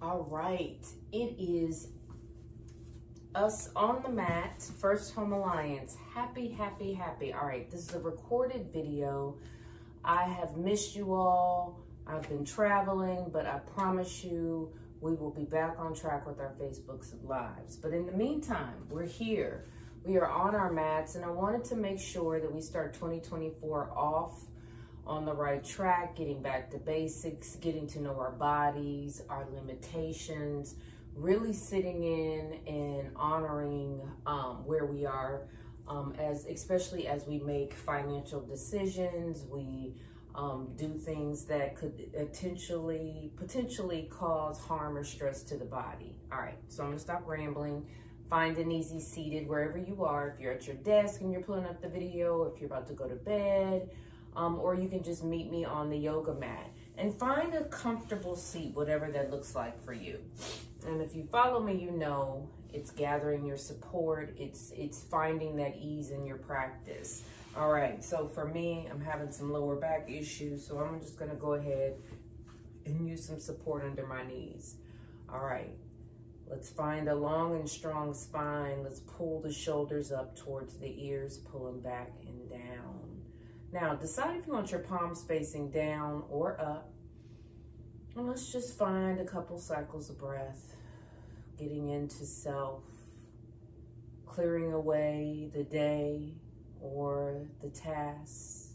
All right, it is us on the mat, First Home Alliance. Happy, happy, happy. All right, this is a recorded video. I have missed you all. I've been traveling, but I promise you we will be back on track with our Facebook Lives. But in the meantime, we're here. We are on our mats, and I wanted to make sure that we start 2024 off on the right track, getting back to basics, getting to know our bodies, our limitations, really sitting in and honoring where we are, especially as we make financial decisions. We do things that could potentially cause harm or stress to the body. All right, so I'm gonna stop rambling. Find an easy seated wherever you are. If you're at your desk and you're pulling up the video, if you're about to go to bed, or you can just meet me on the yoga mat. And find a comfortable seat, whatever that looks like for you. And if you follow me, you know it's gathering your support. It's finding that ease in your practice. All right, so for me, I'm having some lower back issues, so I'm just gonna go ahead and use some support under my knees. All right, let's find a long and strong spine. Let's pull the shoulders up towards the ears, pulling back and down. Now, decide if you want your palms facing down or up. And let's just find a couple cycles of breath, getting into self, clearing away the day or the tasks,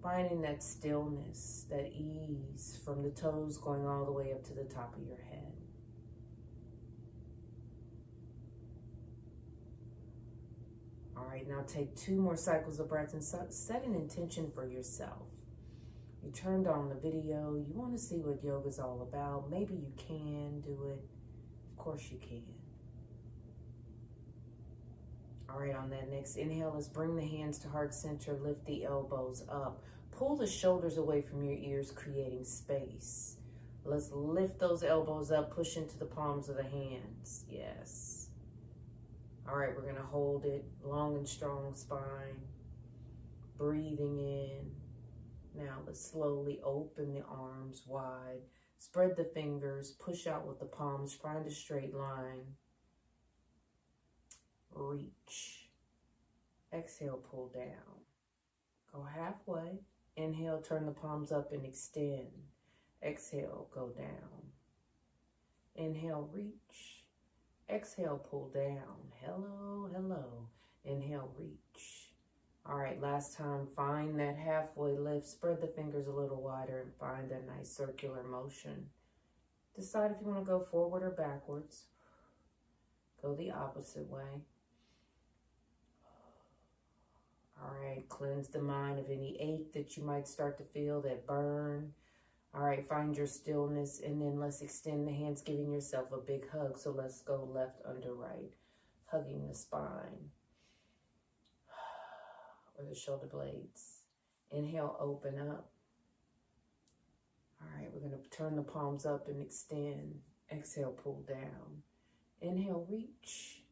finding that stillness, that ease from the toes going all the way up to the top of your head. All right, now take 2 more cycles of breath and set an intention for yourself. You turned on the video, you want to see what yoga is all about. Maybe you can do it. Of course you can. All right, on that next inhale, let's bring the hands to heart center, lift the elbows up. Pull the shoulders away from your ears, creating space. Let's lift those elbows up, push into the palms of the hands. Yes. All right, we're gonna hold it, long and strong spine, breathing in. Now let's slowly open the arms wide, spread the fingers, push out with the palms, find a straight line. Reach. Exhale, pull down. Go halfway. Inhale, turn the palms up and extend. Exhale, go down. Inhale, reach. Exhale, pull down. Hello, hello. Inhale, reach. All right, last time, find that halfway lift. Spread the fingers a little wider and find a nice circular motion. Decide if you want to go forward or backwards. Go the opposite way. All right, cleanse the mind of any ache that you might start to feel, that burn. All right, find your stillness, and then let's extend the hands, giving yourself a big hug. So let's go left under right, hugging the spine or the shoulder blades. Inhale, open up. All right, we're going to turn the palms up and extend. Exhale, pull down. Inhale, reach.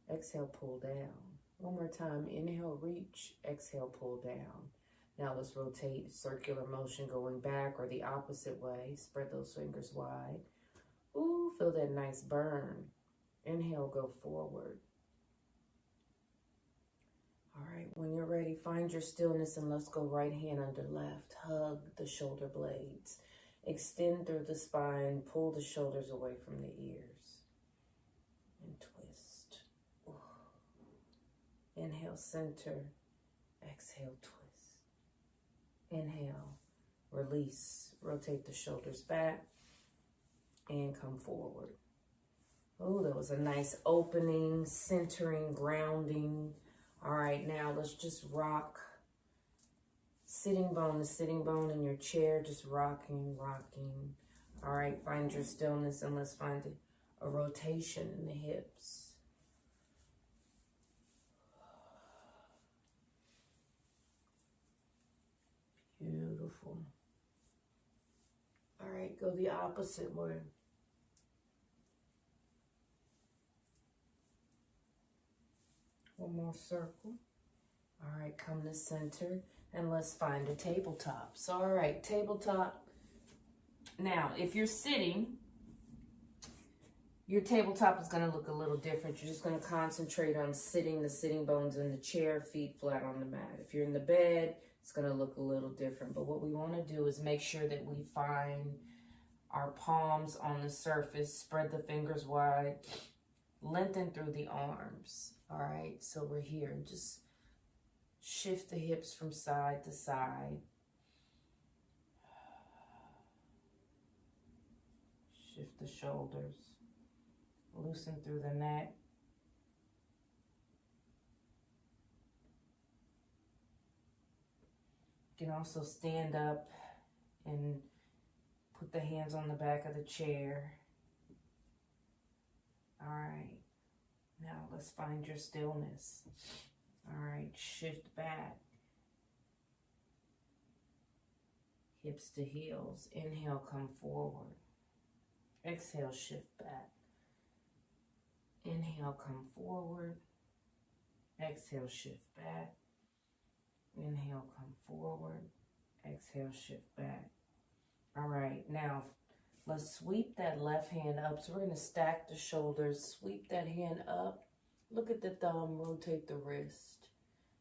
Exhale, pull down. One more time. Inhale, reach. Exhale, pull down. Now let's rotate, circular motion going back or the opposite way. Spread those fingers wide. Ooh, feel that nice burn. Inhale, go forward. All right, when you're ready, find your stillness and let's go right hand under left. Hug the shoulder blades. Extend through the spine. Pull the shoulders away from the ears. And twist. Ooh. Inhale, center. Exhale, twist. Inhale, release, rotate the shoulders back, and come forward. Oh, that was a nice opening, centering, grounding. All right, now let's just rock. Sitting bone to sitting bone in your chair, just rocking, rocking. All right, find your stillness and let's find a rotation in the hips. Beautiful. All right, go the opposite way. One more circle. All right, come to center. And let's find a tabletop. So, all right, tabletop. Now, if you're sitting, your tabletop is going to look a little different. You're just going to concentrate on sitting, the sitting bones in the chair, feet flat on the mat. If you're in the bed, it's going to look a little different. But what we want to do is make sure that we find our palms on the surface, spread the fingers wide, lengthen through the arms. All right, so we're here. Just shift the hips from side to side. Shift the shoulders. Loosen through the neck. You can also stand up and put the hands on the back of the chair. All right. Now let's find your stillness. All right, shift back. Hips to heels. Inhale, come forward. Exhale, shift back. Inhale, come forward. Exhale, shift back. Inhale, come forward. Exhale, shift back. All right, now let's sweep that left hand up. So we're going to stack the shoulders, sweep that hand up. Look at the thumb, rotate the wrist.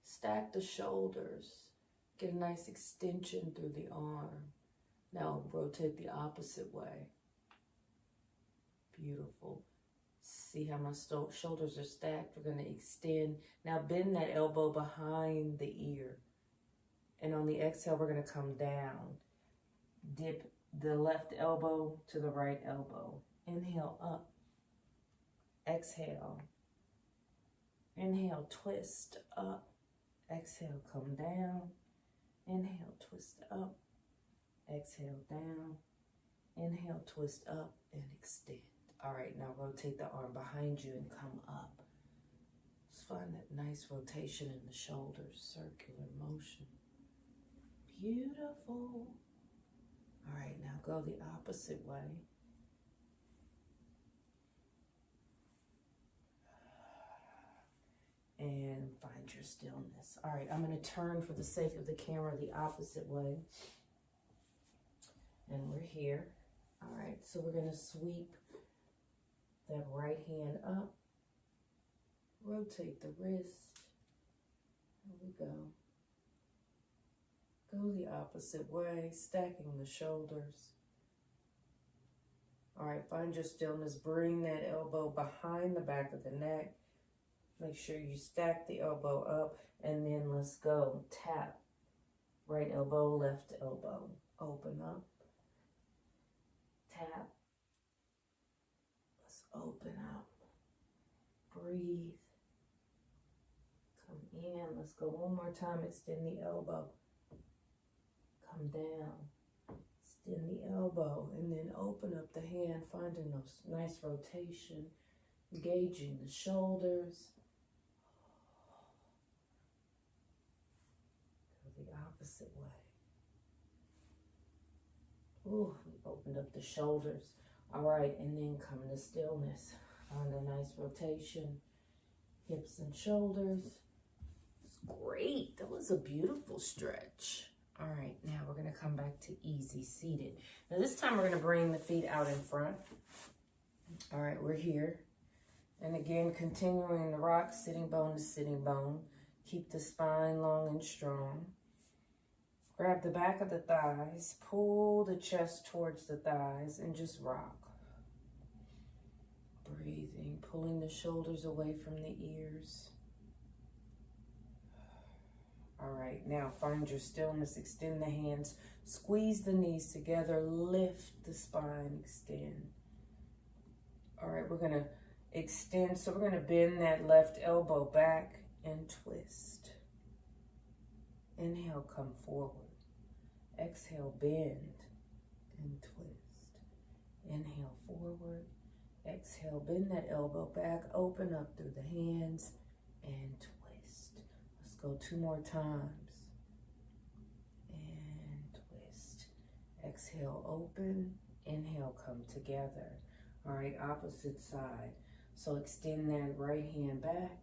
Stack the shoulders. Get a nice extension through the arm. Now rotate the opposite way. Beautiful. See how my shoulders are stacked? We're going to extend. Now bend that elbow behind the ear. And on the exhale, we're going to come down. Dip the left elbow to the right elbow. Inhale up. Exhale. Inhale, twist up. Exhale, come down. Inhale, twist up. Exhale, down. Inhale, twist up and extend. All right, now rotate the arm behind you and come up. Just find that nice rotation in the shoulders, circular motion. Beautiful. All right, now go the opposite way. And find your stillness. All right, I'm going to turn for the sake of the camera the opposite way. And we're here. All right, so we're going to sweep that right hand up. Rotate the wrist. Here we go. Go the opposite way, stacking the shoulders. All right, find your stillness. Bring that elbow behind the back of the neck. Make sure you stack the elbow up, and then let's go. Tap. Right elbow, left elbow. Open up. Tap. Let's open up. Breathe. Come in. Let's go one more time. Extend the elbow. Come down. Extend the elbow, and then open up the hand, finding a nice rotation, engaging the shoulders. Go the opposite way. Ooh, we opened up the shoulders. All right, and then come to stillness. Find a nice rotation, hips and shoulders. It's great. That was a beautiful stretch. All right, now we're going to come back to easy seated. Now this time we're going to bring the feet out in front. All right, we're here. And again, continuing to rock sitting bone to sitting bone. Keep the spine long and strong. Grab the back of the thighs, pull the chest towards the thighs, and just rock. Breathing, pulling the shoulders away from the ears. All right, now find your stillness, extend the hands, squeeze the knees together, lift the spine, extend. All right, we're gonna extend, so we're gonna bend that left elbow back and twist. Inhale, come forward. Exhale, bend and twist. Inhale, forward. Exhale, bend that elbow back, open up through the hands and twist. Let's go 2 more times. And twist. Exhale, open. Inhale, come together. All right, opposite side. So extend that right hand back.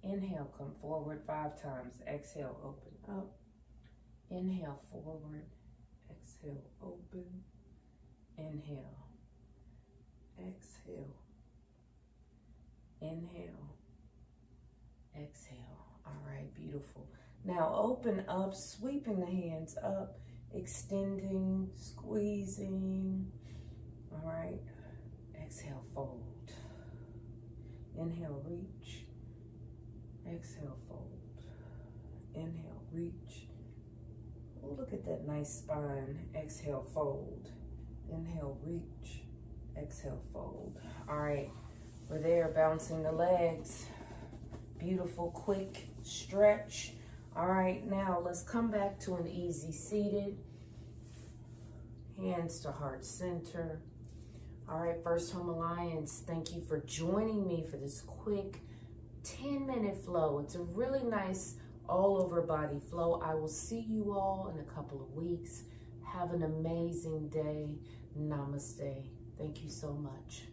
Inhale, come forward 5 times. Exhale, open up. Inhale forward. Exhale, open. Inhale. Exhale. Inhale. Exhale. All right, beautiful. Now open up, sweeping the hands up, extending, squeezing. All right. Exhale, fold. Inhale, reach. Exhale, fold. Inhale, reach. Oh, look at that nice spine. Exhale, fold. Inhale, reach. Exhale, fold. All right, we're there, bouncing the legs. Beautiful, quick stretch. All right, now let's come back to an easy seated. Hands to heart center. All right, First Home Alliance, thank you for joining me for this quick 10-minute flow. It's a really nice all over body flow. I will see you all in a couple of weeks. Have an amazing day. Namaste. Thank you so much.